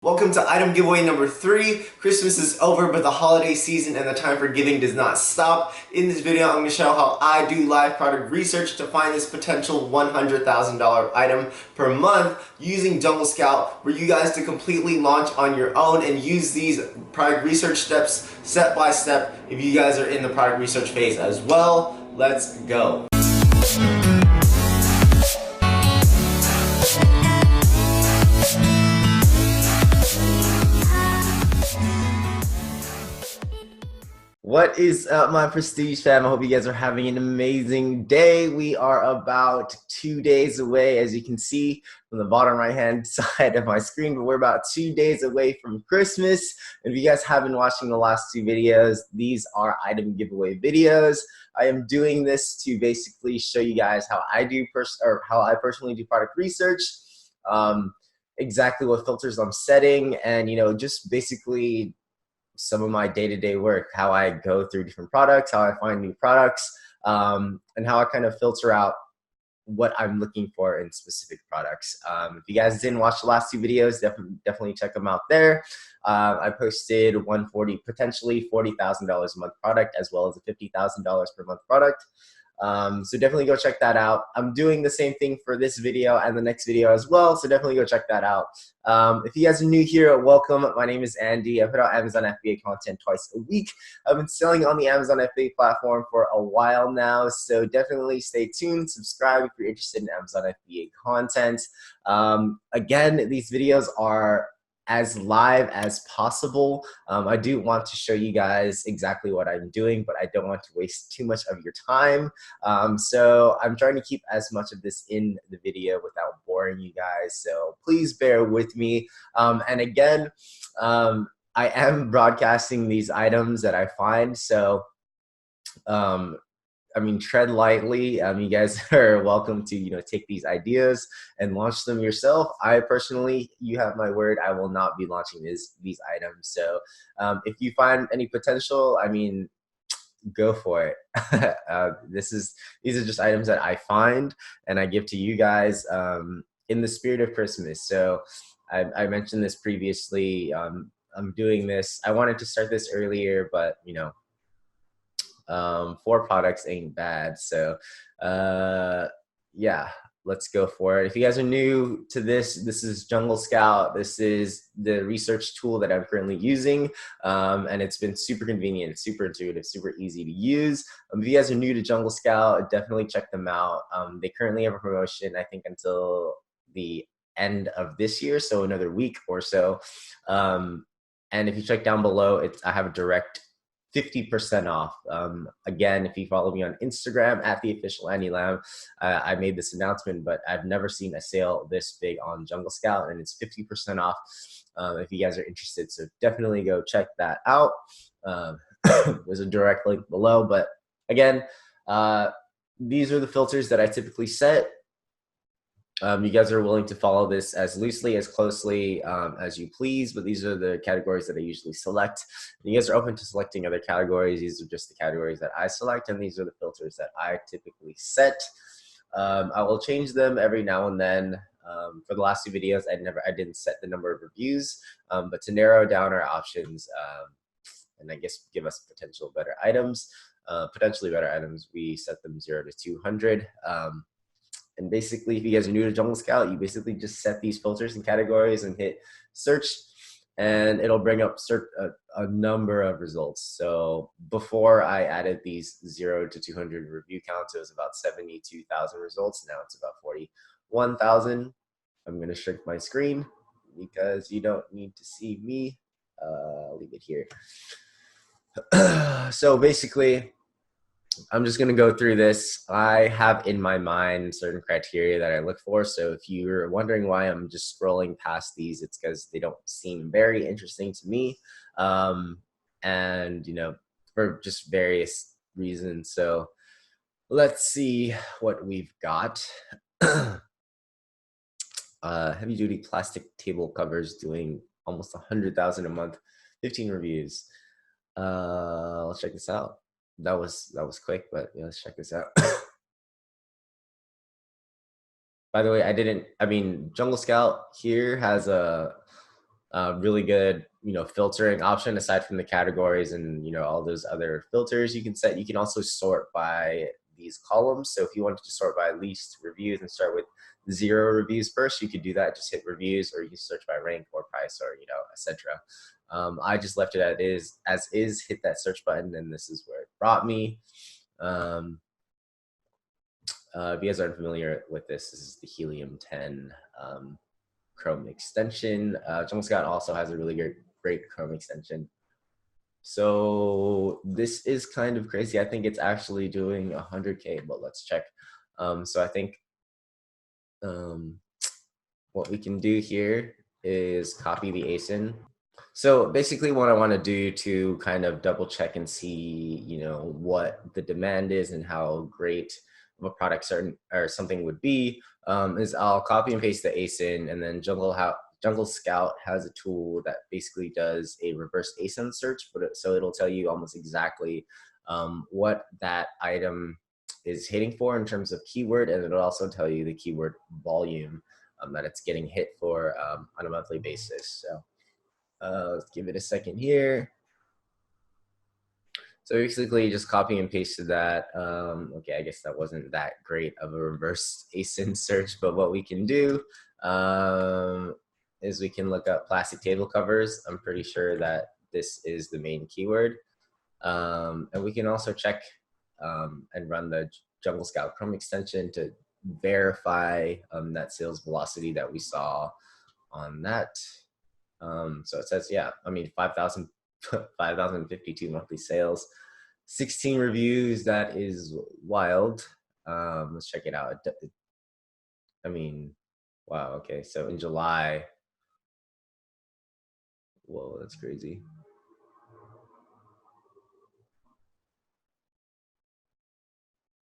Welcome to item giveaway number 3. Christmas is over, but the holiday season and the time for giving does not stop. In this video, I'm going to show how I do live product research to find this potential $100,000 item per month using Jungle Scout for you guys to completely launch on your own and use these product research steps step by step if you guys are in the product research phase as well. Let's go. What is up, my Prestige fam? I hope you guys are having an amazing day. We are about 2 days away, as you can see from the bottom right-hand side of my screen, but we're about 2 days away from Christmas. If you guys have been watching the last 2 videos, these are item giveaway videos. I am doing this to basically show you guys how I personally do product research, exactly what filters I'm setting, and just basically some of my day-to-day work, how I go through different products, how I find new products, and how I kind of filter out what I'm looking for in specific products. If you guys didn't watch the last 2 videos, definitely check them out there. I posted potentially $40,000 a month product, as well as a $50,000 per month product. So definitely go check that out. I'm doing the same thing for this video and the next video as well, so definitely go check that out. If you guys are new here, welcome. My name is Andy. I put out Amazon FBA content twice a week. I've been selling on the Amazon FBA platform for a while now, so definitely stay tuned. Subscribe if you're interested in Amazon FBA content. Again, these videos are as live as possible. I do want to show you guys exactly what I'm doing, but I don't want to waste too much of your time. So I'm trying to keep as much of this in the video without boring you guys. So please bear with me. And again, I am broadcasting these items that I find. So tread lightly. You guys are welcome to, take these ideas and launch them yourself. I personally, you have my word, I will not be launching these items. So if you find any potential, go for it. These are just items that I find and I give to you guys in the spirit of Christmas. So I mentioned this previously. I'm doing this. I wanted to start this earlier, but 4 products ain't bad. So yeah, let's go for it. If you guys are new to this is Jungle Scout. This is the research tool that I'm currently using, and it's been super convenient, super intuitive, super easy to use. If you guys are new to Jungle Scout, definitely check them out. They currently have a promotion, I think, until the end of this year, so another week or so. And if you check down below, I have a direct 50% off. Again, if you follow me on Instagram at the official Andy Lamb, I made this announcement, but I've never seen a sale this big on Jungle Scout, and it's 50% off if you guys are interested. So definitely go check that out. There's a direct link below. But again, these are the filters that I typically set. You guys are willing to follow this as loosely, as closely as you please, but these are the categories that I usually select. And you guys are open to selecting other categories. These are just the categories that I select, and these are the filters that I typically set. I will change them every now and then. For the last 2 videos, I didn't set the number of reviews, but to narrow down our options and I guess give us potentially better items, we set them 0 to 200. And basically, if you guys are new to Jungle Scout, you basically just set these filters and categories and hit search, and it'll bring up a number of results. So before I added these 0 to 200 review counts, it was about 72,000 results. Now it's about 41,000. I'm going to shrink my screen because you don't need to see me. Leave it here. So basically, I'm just going to go through this. I have in my mind certain criteria that I look for. So if you're wondering why I'm just scrolling past these, it's because they don't seem very interesting to me. And, for just various reasons. So let's see what we've got. Heavy duty plastic table covers doing almost 100,000 a month, 15 reviews. Let's check this out. That was quick, but let's check this out. By the way, Jungle Scout here has a Really good, filtering option aside from the categories and, all those other filters you can set. You can also sort by these columns. So if you wanted to sort by least reviews and start with 0 reviews first, you could do that. Just hit reviews, or you can search by rank or price, or, etc. I just left it as is, hit that search button, and this is where it brought me. If you guys aren't familiar with this is the Helium 10 Chrome extension. Jungle Scout also has a really great Chrome extension. So this is kind of crazy. I think it's actually doing 100K, but let's check. So I think what we can do here is copy the ASIN. So basically what I want to do to kind of double check and see, what the demand is and how great of a product or something would be, is I'll copy and paste the ASIN, and then Jungle Scout has a tool that basically does a reverse ASIN search, so it'll tell you almost exactly what that item is hitting for in terms of keyword, and it'll also tell you the keyword volume that it's getting hit for on a monthly basis. So let's give it a second here. So basically just copy and pasted that. Okay, I guess that wasn't that great of a reverse ASIN search, but what we can do is we can look up plastic table covers. I'm pretty sure that this is the main keyword. And we can also check and run the Jungle Scout Chrome extension to verify that sales velocity that we saw on that. So it says, 5,052 monthly sales, 16 reviews. That is wild. Let's check it out. Wow. Okay. So in July, whoa, that's crazy.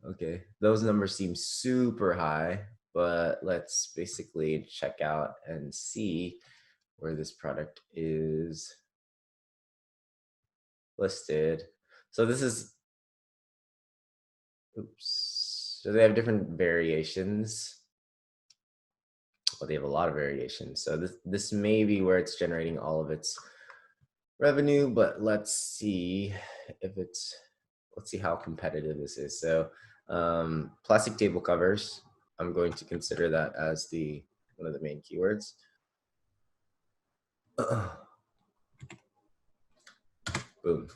Okay. Those numbers seem super high, but let's basically check out and see where this product is listed. So this is, oops. So they have different variations. Well, they have a lot of variations. So this may be where it's generating all of its revenue, but let's see how competitive this is. So plastic table covers, I'm going to consider that as one of the main keywords. Boom.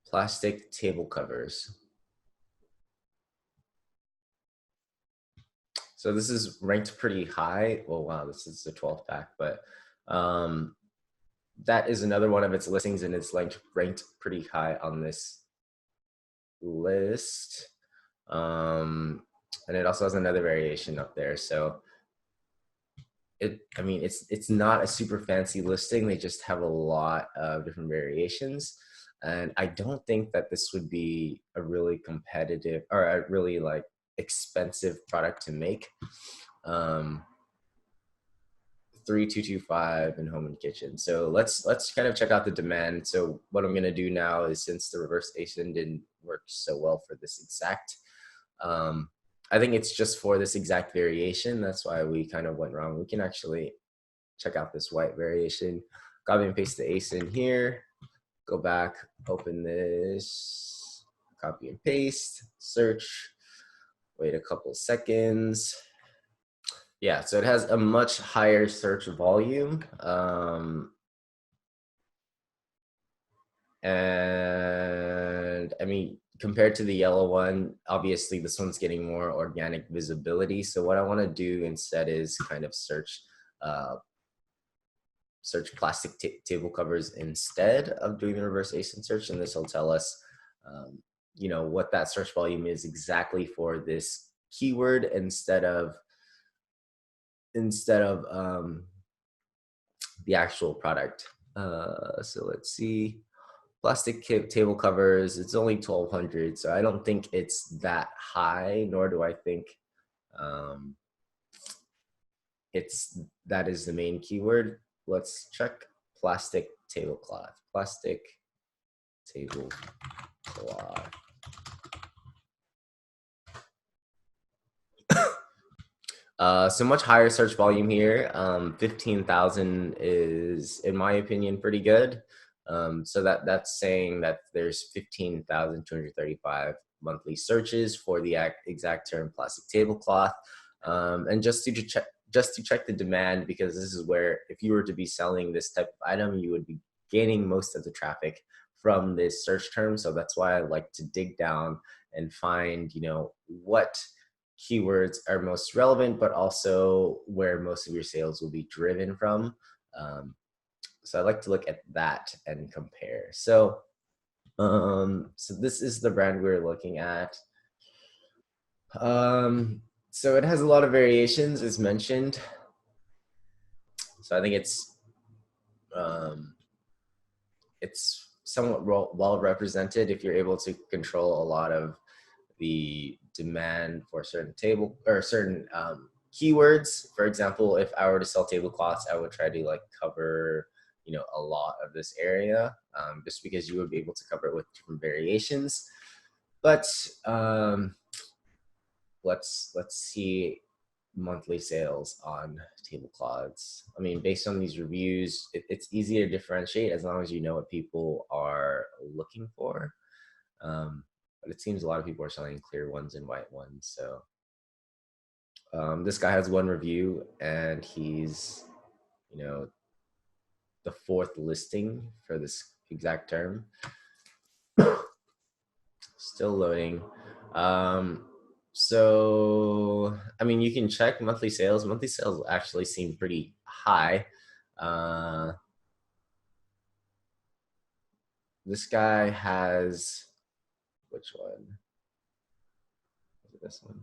Plastic table covers. So this is ranked pretty high. Well, wow, this is the 12th pack, but that is another one of its listings, and it's ranked pretty high on this list. And it also has another variation up there. So it's not a super fancy listing. They just have a lot of different variations. And I don't think that this would be a really competitive or a really expensive product to make. 3225 in home and kitchen. So let's kind of check out the demand. So what I'm going to do now is, since the reverse ASIN didn't work so well for this exact, I think it's just for this exact variation. That's why we kind of went wrong. We can actually check out this white variation, copy and paste the ASIN here, go back, open this, copy and paste, search, wait a couple seconds. Yeah, so it has a much higher search volume. And compared to the yellow one, obviously this one's getting more organic visibility. So what I want to do instead is kind of search plastic table covers instead of doing the reverse ASIN search, and this will tell us what that search volume is exactly for this keyword instead of the actual product. So let's see, plastic table covers, it's only 1,200, so I don't think it's that high, nor do I think that is the main keyword. Let's check plastic tablecloth. Plastic tablecloth. So much higher search volume here. 15,000 is, in my opinion, pretty good. So that's saying that there's 15,235 monthly searches for the exact term plastic tablecloth. And just to check the demand, because this is where if you were to be selling this type of item, you would be gaining most of the traffic from this search term. So that's why I like to dig down and find, what keywords are most relevant, but also where most of your sales will be driven from. So I like to look at that and compare. So this is the brand we're looking at. So it has a lot of variations, as mentioned. So I think it's somewhat well represented if you're able to control a lot of the demand for certain table or certain keywords. For example, if I were to sell tablecloths, I would try to like cover a lot of this area, just because you would be able to cover it with different variations. But let's see monthly sales on tablecloths. I mean, based on these reviews, it's easy to differentiate as long as you know what people are looking for. But it seems a lot of people are selling clear ones and white ones. So this guy has one review, and he's, the fourth listing for this exact term. Still loading. So, I mean, you can check monthly sales. Monthly sales actually seem pretty high. This guy has, which one? Is it this one?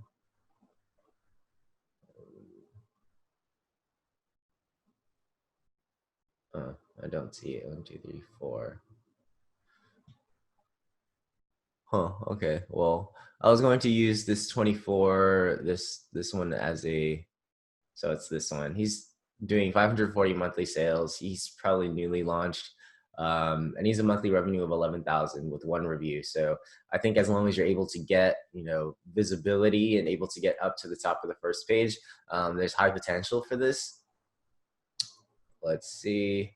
I don't see it. 1, 2, 3, 4. Huh. Okay. Well, I was going to use this 24, this one as a, so it's this one. He's doing 540 monthly sales. He's probably newly launched, and he's a monthly revenue of 11,000 with one review. So I think as long as you're able to get visibility and able to get up to the top of the first page, there's high potential for this. Let's see.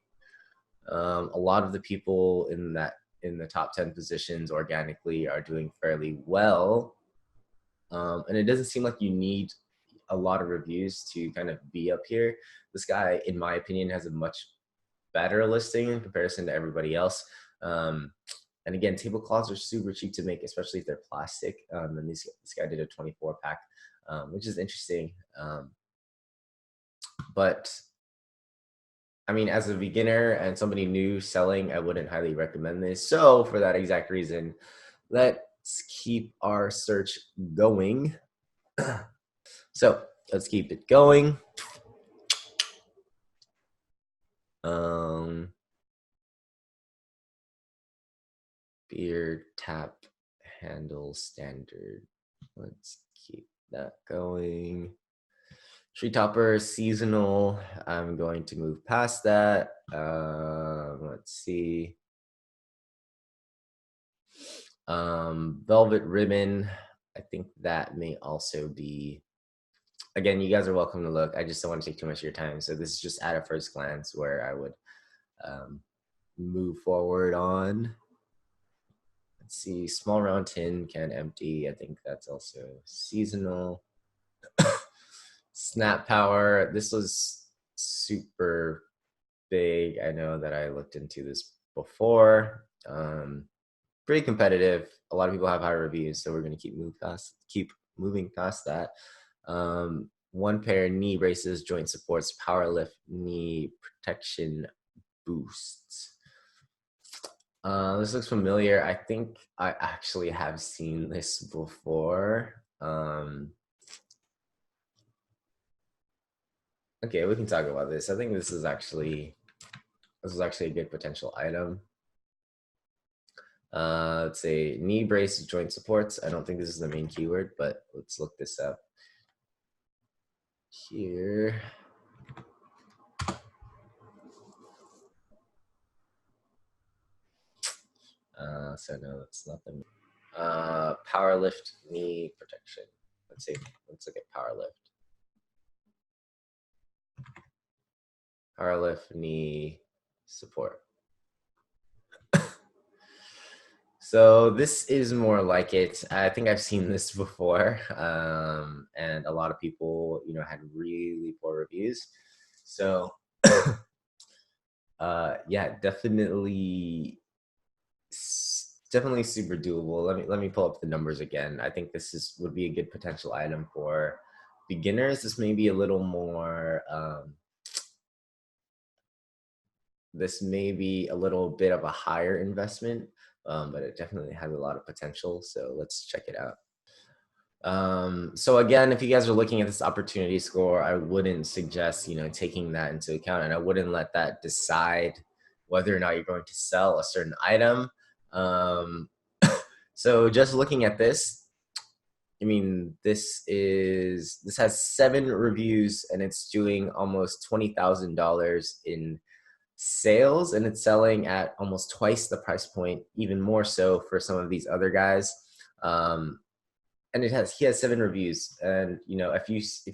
A lot of the people in the top 10 positions organically are doing fairly well. And it doesn't seem like you need a lot of reviews to kind of be up here. This guy, in my opinion, has a much better listing in comparison to everybody else. And again, tablecloths are super cheap to make, especially if they're plastic. And this guy did a 24 pack, which is interesting. But I mean, as a beginner and somebody new selling, I wouldn't highly recommend this. So for that exact reason, let's keep our search going. So let's keep it going. Beer tap handle standard. Let's keep that going. Tree topper seasonal. I'm going to move past that. Let's see. Velvet ribbon. I think that may also be. Again, you guys are welcome to look. I just don't want to take too much of your time. So this is just at a first glance where I would move forward on. Let's see, small round tin, can empty. I think that's also seasonal. Snap power. This was super big. I know that I looked into this before. Pretty competitive. A lot of people have high reviews, so we're going to keep moving past that. One pair knee braces, joint supports, power lift, knee protection boosts. This looks familiar. I think I actually have seen this before. Okay, we can talk about this. I think this is actually a good potential item. Let's say knee brace joint supports. I don't think this is the main keyword, but let's look this up here. So no, that's not the power lift knee protection. Let's look at power lift. powerlift knee support. So this is more like it. I think I've seen this before, and a lot of people, had really poor reviews. So, yeah, definitely super doable. Let me pull up the numbers again. I think this would be a good potential item for beginners. This may be a little more. This may be a little bit of a higher investment, but it definitely has a lot of potential. So let's check it out. So again, if you guys are looking at this opportunity score, I wouldn't suggest, taking that into account, and I wouldn't let that decide whether or not you're going to sell a certain item. So just looking at this, I mean, this has 7 reviews, and it's doing almost $20,000 in sales, and it's selling at almost twice the price point, even more so for some of these other guys. And he has 7 reviews, and if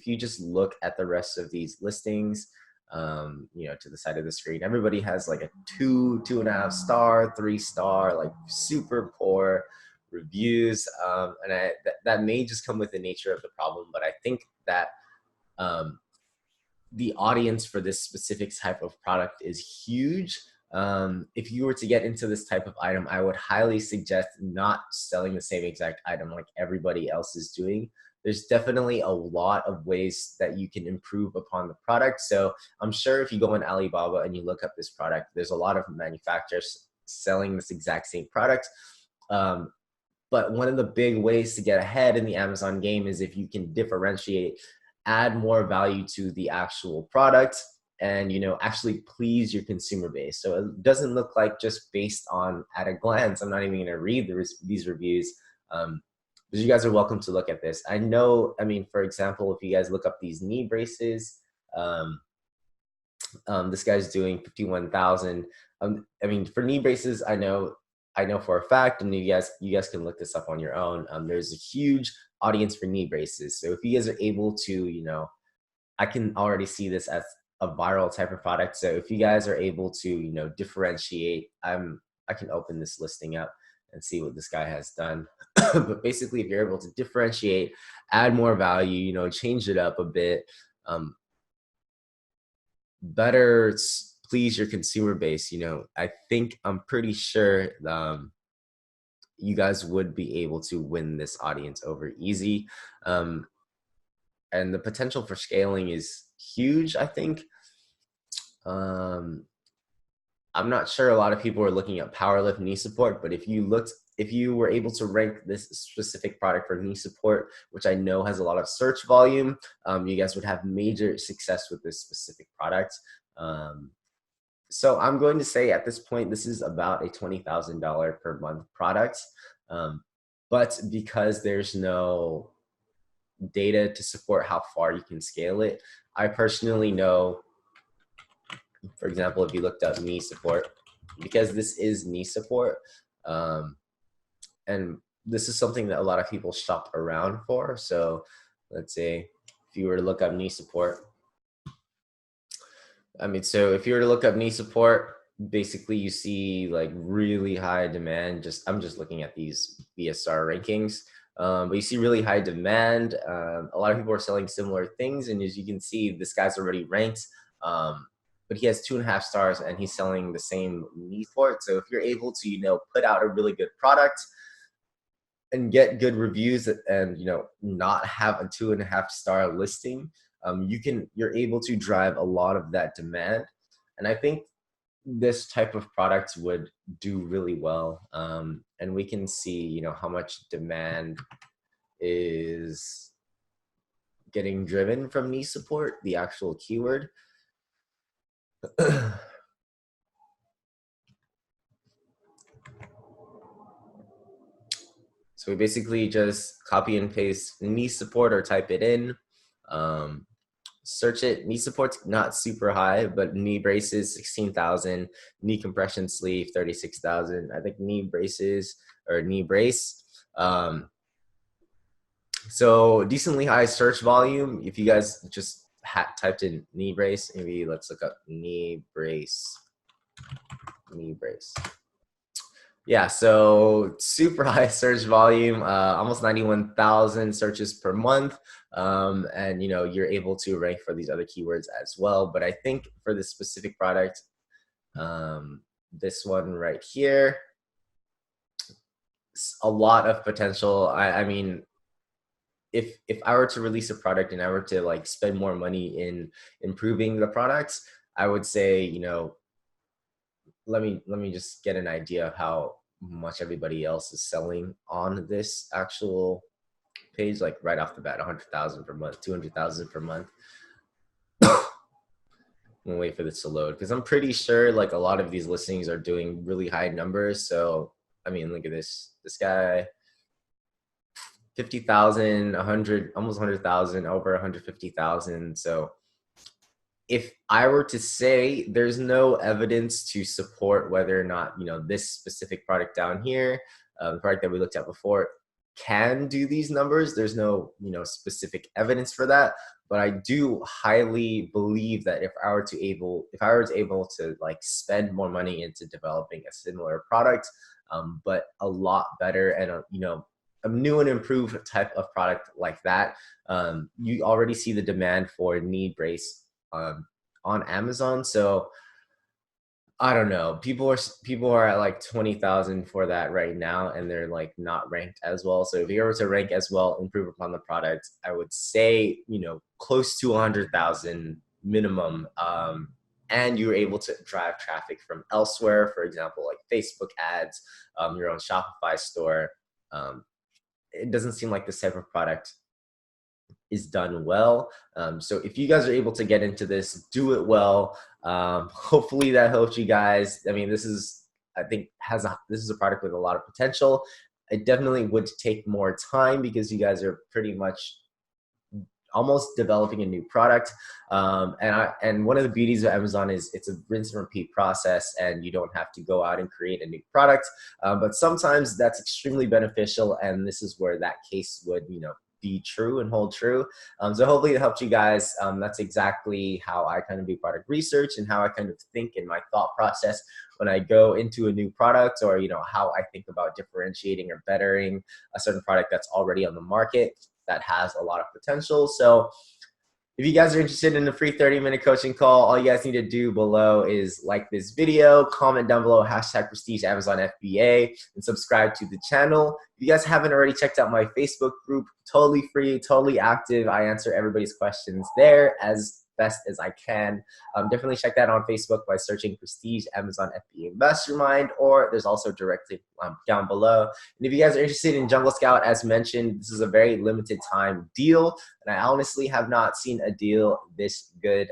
you just look at the rest of these listings, to the side of the screen, everybody has like a 2.5 star, 3 star, like super poor reviews, and that may just come with the nature of the problem, but I think that the audience for this specific type of product is huge. If you were to get into this type of item, I would highly suggest not selling the same exact item like everybody else is doing. There's definitely a lot of ways that you can improve upon the product. So I'm sure if you go on Alibaba and you look up this product, there's a lot of manufacturers selling this exact same product. But one of the big ways to get ahead in the Amazon game is if you can differentiate, add more value to the actual product, and actually please your consumer base. So it doesn't look like just based on at a glance. I'm not even going to read these reviews, but you guys are welcome to look at this. I mean, for example, if you guys look up these knee braces, this guy's doing 51,000. I mean, for knee braces, I know for a fact, and you guys can look this up on your own. There's a huge audience for knee braces. So if you guys are able to, I can already see this as a viral type of product. So if you guys are able to, differentiate, I can open this listing up and see what this guy has done. But basically, if you're able to differentiate, add more value, change it up a bit, better please your consumer base, I'm pretty sure you guys would be able to win this audience over easy. And the potential for scaling is huge, I think. I'm not sure a lot of people are looking at powerlift knee support, but if you were able to rank this specific product for knee support, which I know has a lot of search volume, you guys would have major success with this specific product. So I'm going to say at this point, this is about a $20,000 per month product. But because there's no data to support how far you can scale it, I personally know, for example, if you looked up knee support, because this is knee support, and this is something that a lot of people shop around for. So let's say if you were to look up knee support, so if you were to look up knee support, basically you see like really high demand. I'm just looking at these BSR rankings, but you see really high demand. A lot of people are selling similar things, and as you can see, this guy's already ranked, but he has 2.5 stars, and he's selling the same knee support. So if you're able to put out a really good product and get good reviews, and not have a 2.5 star listing, you're able to drive a lot of that demand. And I think this type of product would do really well. And we can see, how much demand is getting driven from knee support, the actual keyword. So we basically just copy and paste knee support or type it in. Search it. Knee support's not super high, but knee braces 16,000, knee compression sleeve 36,000. I think knee braces or knee brace. So decently high search volume. If you guys just typed in knee brace. Maybe let's look up knee brace. Yeah, so super high search volume, almost 91,000 searches per month. And you know, you're able to rank for these other keywords as well. But I think for this specific product, this one right here, a lot of potential. I mean, if I were to release a product and I were to like spend more money in improving the products, I would say, you know, let me just get an idea of how much everybody else is selling on this actual page, like right off the bat, 100,000 per month, 200,000 per month. I'm gonna wait for this to load because I'm pretty sure like a lot of these listings are doing really high numbers. So I mean, look at this guy, 50,000, 100, almost 100,000, over 150,000. So if I were to say, there's no evidence to support whether or not, you know, this specific product down here, the product that we looked at before, can do these numbers. There's no, you know, specific evidence for that. But I do highly believe that if I were able to like spend more money into developing a similar product, but a lot better and you know, a new and improved type of product like that, you already see the demand for knee brace on Amazon. So I don't know. People are at like 20,000 for that right now, and they're like not ranked as well. So if you were to rank as well, improve upon the product, I would say, you know, close to 100,000 minimum. And you're able to drive traffic from elsewhere, for example, like Facebook ads, your own Shopify store. It doesn't seem like this type of product is done well. So if you guys are able to get into this, do it well. Hopefully that helps you guys. I mean, this is a product with a lot of potential. It definitely would take more time because you guys are pretty much almost developing a new product. And one of the beauties of Amazon is it's a rinse and repeat process, and you don't have to go out and create a new product. But sometimes that's extremely beneficial, and this is where that case would, you know, be true and hold true. So hopefully it helped you guys. That's exactly how I kind of do product research and how I kind of think in my thought process when I go into a new product, or, you know, how I think about differentiating or bettering a certain product that's already on the market that has a lot of potential. So if you guys are interested in a free 30-minute coaching call, all you guys need to do below is like this video, comment down below, #Prestige Amazon FBA, and subscribe to the channel. If you guys haven't already checked out my Facebook group, totally free, totally active. I answer everybody's questions there as best as I can. Definitely check that on Facebook by searching Prestige Amazon FBA Mastermind, or there's also direct link down below. And if you guys are interested in Jungle Scout, as mentioned, this is a very limited time deal, and I honestly have not seen a deal this good,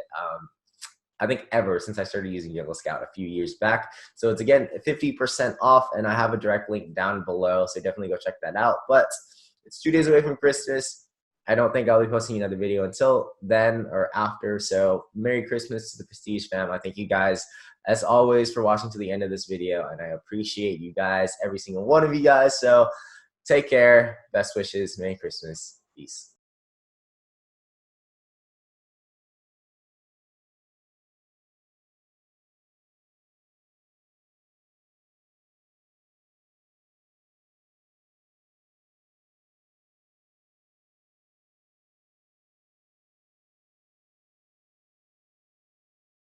I think ever since I started using Jungle Scout a few years back. So it's again 50% off, and I have a direct link down below, so definitely go check that out. But it's 2 days away from Christmas. I don't think I'll be posting another video until then or after. So Merry Christmas to the Prestige fam. I thank you guys, as always, for watching to the end of this video, and I appreciate you guys, every single one of you guys. So take care. Best wishes. Merry Christmas. Peace.